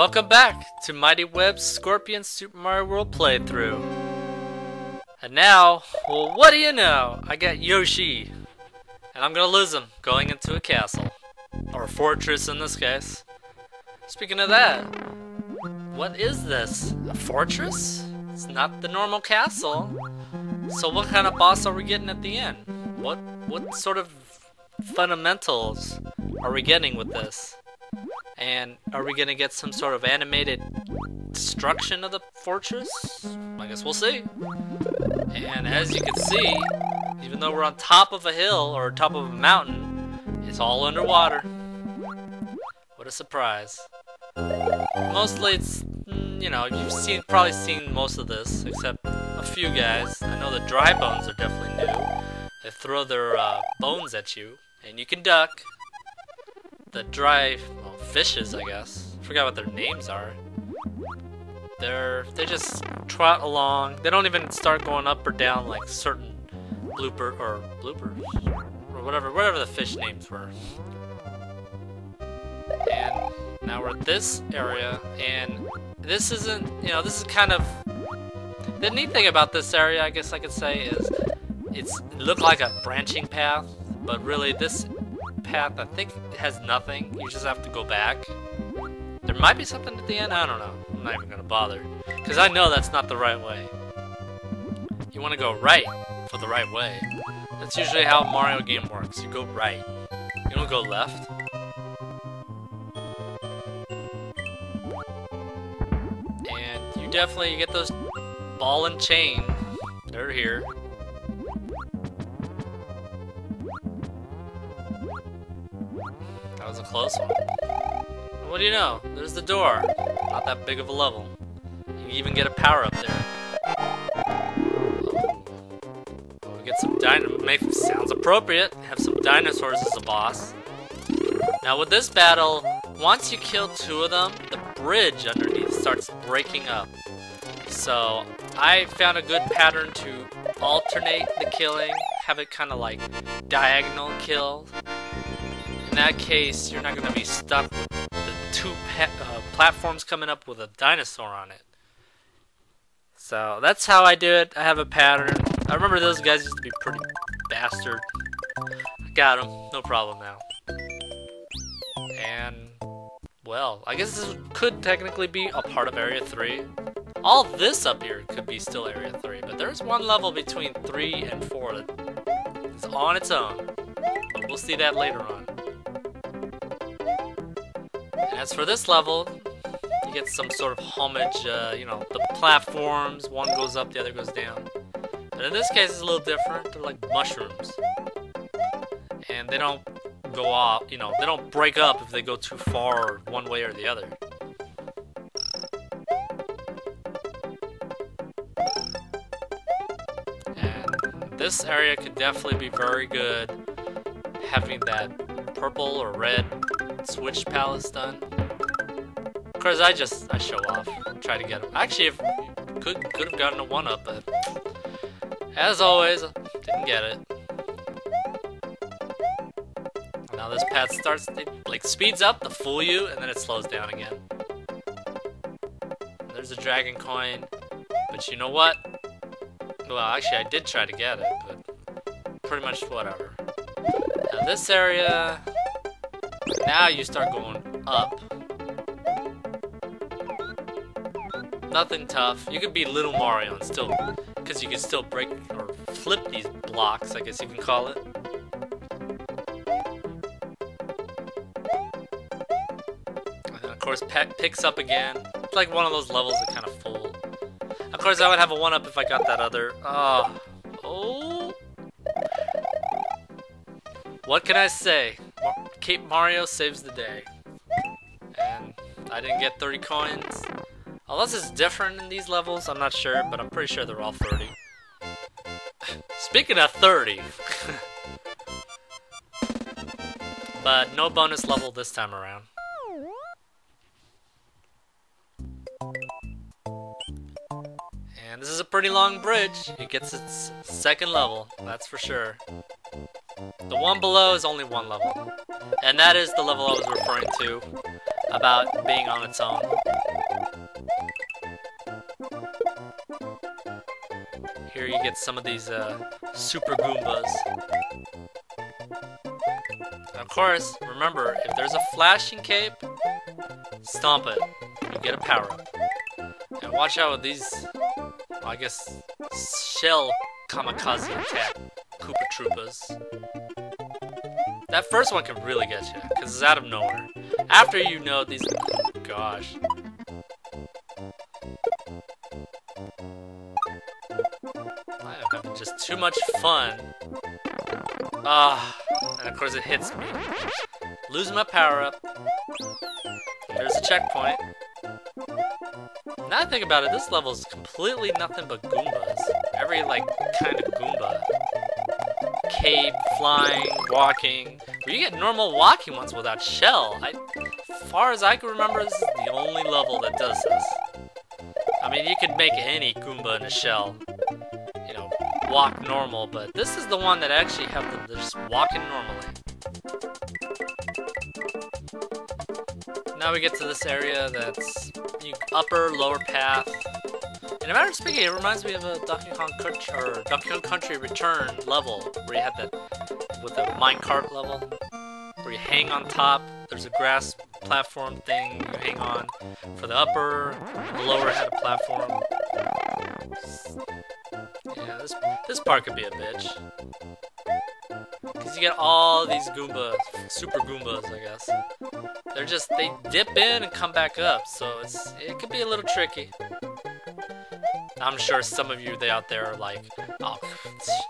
welcome back to Mighty Web's Scorpion Super Mario World playthrough. And now, well, what do you know? I got Yoshi, and I'm gonna lose him going into a castle. Or a fortress in this case. Speaking of that, what is this? A fortress? It's not the normal castle. So what kind of boss are we getting at the end? What sort of fundamentals are we getting with this? And are we gonna get some sort of animated destruction of the fortress? I guess we'll see. And as you can see, even though we're on top of a hill or top of a mountain, it's all underwater. What a surprise. Mostly it's, you know, you've probably seen most of this, except a few guys. I know the dry bones are definitely new. They throw their bones at you, and you can duck. The dry fishes, I guess. I forgot what their names are. They just trot along. They don't even start going up or down like certain bloopers or whatever the fish names were. And now we're at this area, and this isn't, you know, this is kind of the neat thing about this area, I guess I could say, is it looked like a branching path, but really this path, I think, has nothing. You just have to go back. There might be something at the end, I don't know. I'm not even gonna bother, because I know that's not the right way. You want to go right for the right way. That's usually how a Mario game works. You go right. You don't go left. And you definitely get those ball and chain. They're here. That was a close one. What do you know? There's the door. Not that big of a level. You can even get a power up there. Oh, we get some dinosaurs. Sounds appropriate. Have some dinosaurs as a boss. Now with this battle, once you kill two of them, the bridge underneath starts breaking up. So I found a good pattern to alternate the killing, have it kind of like diagonal kill. In that case, you're not going to be stuck with the two platforms coming up with a dinosaur on it. So that's how I do it. I have a pattern. I remember those guys used to be pretty bastard. I got them, no problem now. And, well, I guess this could technically be a part of Area 3. All this up here could be still Area 3, but there's one level between 3 and 4 that is on its own. But we'll see that later on. And as for this level, you get some sort of homage, you know, the platforms, one goes up, the other goes down. But in this case, it's a little different. They're like mushrooms. And they don't go off, you know, they don't break up if they go too far one way or the other. And this area could definitely be very good having that purple or red switch palace done. Of course, I show off, try to get them. Actually, if could have gotten a 1-up, but as always, didn't get it. Now this path starts, it like speeds up to fool you, and then it slows down again. There's a dragon coin, but you know what? Well, actually, I did try to get it, but pretty much whatever. Now this area, now you start going up. Nothing tough. You could be Little Mario and still, because you can still break or flip these blocks, I guess you can call it. And of course, picks up again. It's like one of those levels that kind of full. Of course, I would have a 1-up if I got that other. Oh. What can I say? Cape Mario saves the day. And I didn't get 30 coins. Unless it's different in these levels, I'm not sure, but I'm pretty sure they're all 30. Speaking of 30. But no bonus level this time around. And this is a pretty long bridge. It gets its second level, that's for sure. The one below is only one level. And that is the level I was referring to. about being on its own. Here you get some of these super Goombas. And of course, remember, if there's a flashing cape, stomp it. You get a power up. And watch out with these, well, I guess, shell kamikaze attack Koopa Troopas. That first one can really get you, because it's out of nowhere. After you know these... Oh, gosh. I am having just too much fun. Ah, and of course it hits me. Lose my power-up. There's a checkpoint. Now I think about it, this level is completely nothing but Goombas. Every, like, kind of Goomba. Cape, flying, walking. Well, you get normal walking ones without shell. As far as I can remember, this is the only level that does this. I mean, you could make any Goomba in a shell, you know, walk normal, but this is the one that actually have them just walking normally. Now we get to this area that's upper, lower path. And a matter of speaking, it reminds me of a Donkey Kong Country Return level, where you had that with the minecart level, where you hang on top. There's a grass platform thing you hang on for the upper. The lower had a platform. Yeah, this part could be a bitch, because you get all these Goombas, super Goombas, I guess. They dip in and come back up, so it could be a little tricky. I'm sure some of you out there are like, oh,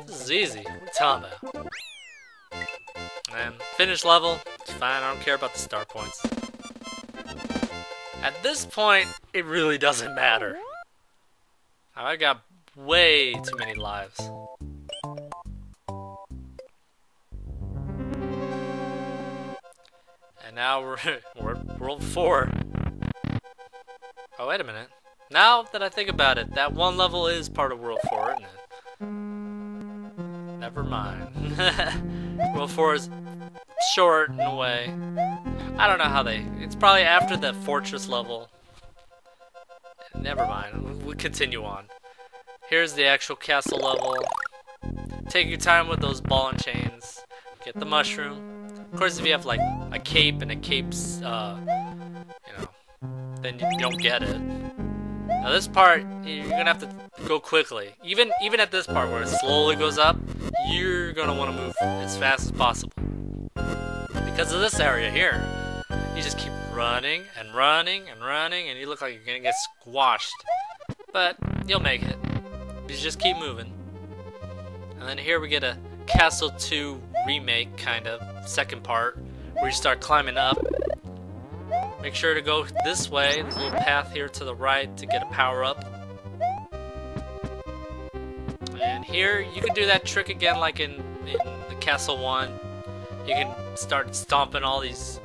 this is easy. What are you talking about? And finish level, it's fine. I don't care about the star points. At this point, it really doesn't matter. I got way too many lives. And now we're at World 4. Oh, wait a minute. Now that I think about it, that one level is part of World 4, isn't it? Never mind. World 4 is short in a way. I don't know how it's probably after the fortress level. Never mind. We'll continue on. Here's the actual castle level. Take your time with those ball and chains. Get the mushroom. Of course, if you have like a cape and a cape's, you know, then you don't get it. Now this part, you're gonna have to go quickly. Even at this part where it slowly goes up, you're gonna want to move as fast as possible. Because of this area here, you just keep running and running and running, and you look like you're gonna get squashed. But you'll make it. You just keep moving. And then here we get a Castle 2 remake, kind of, second part, where you start climbing up. Make sure to go this way, there's a little path here to the right to get a power up. And here, you can do that trick again like in the Castle 1. You can start stomping all these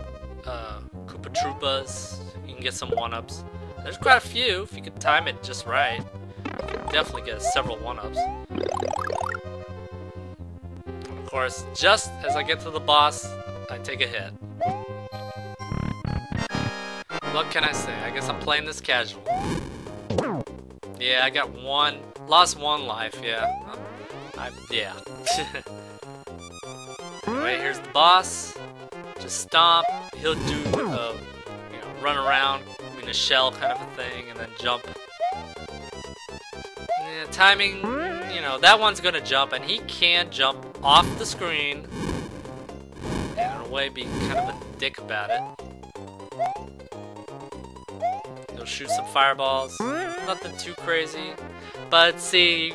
Koopa Troopas. You can get some 1-ups. There's quite a few, if you can time it just right. You can definitely get several 1-ups. Of course, just as I get to the boss, I take a hit. What can I say? I guess I'm playing this casual. Yeah, I got lost one life, yeah. Yeah. Anyway, here's the boss. Just stomp. He'll do, you know, run around in a shell kind of a thing, and then jump. Yeah, timing, you know, that one's gonna jump, and he can jump off the screen, and in a way be kind of a dick about it. He'll shoot some fireballs, nothing too crazy, but see,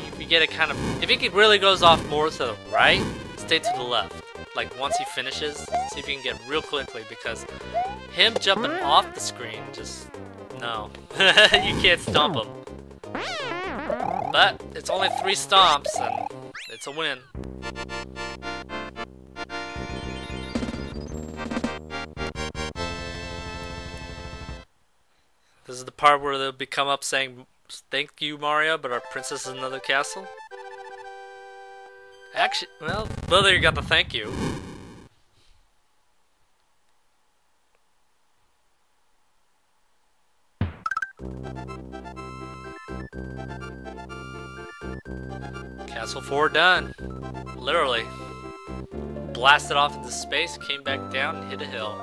if you get it kind of, if it really goes off more to the right, stay to the left. Like once he finishes, see if you can get real quickly, because him jumping off the screen, just, no. You can't stomp him. But it's only 3 stomps, and it's a win. This is the part where they'll come up saying, "Thank you, Mario, but our princess is in another castle." Actually, well, there you got the thank you. That's what 4 done. Literally. Blasted off into space, came back down, and hit a hill.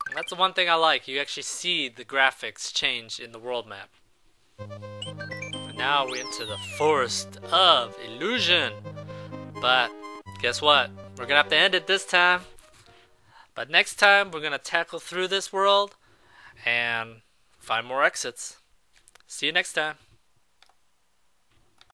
And that's the one thing I like. You actually see the graphics change in the world map. And now we're into the Forest of Illusion. But guess what? We're gonna have to end it this time. But next time, we're gonna tackle through this world and find more exits. See you next time.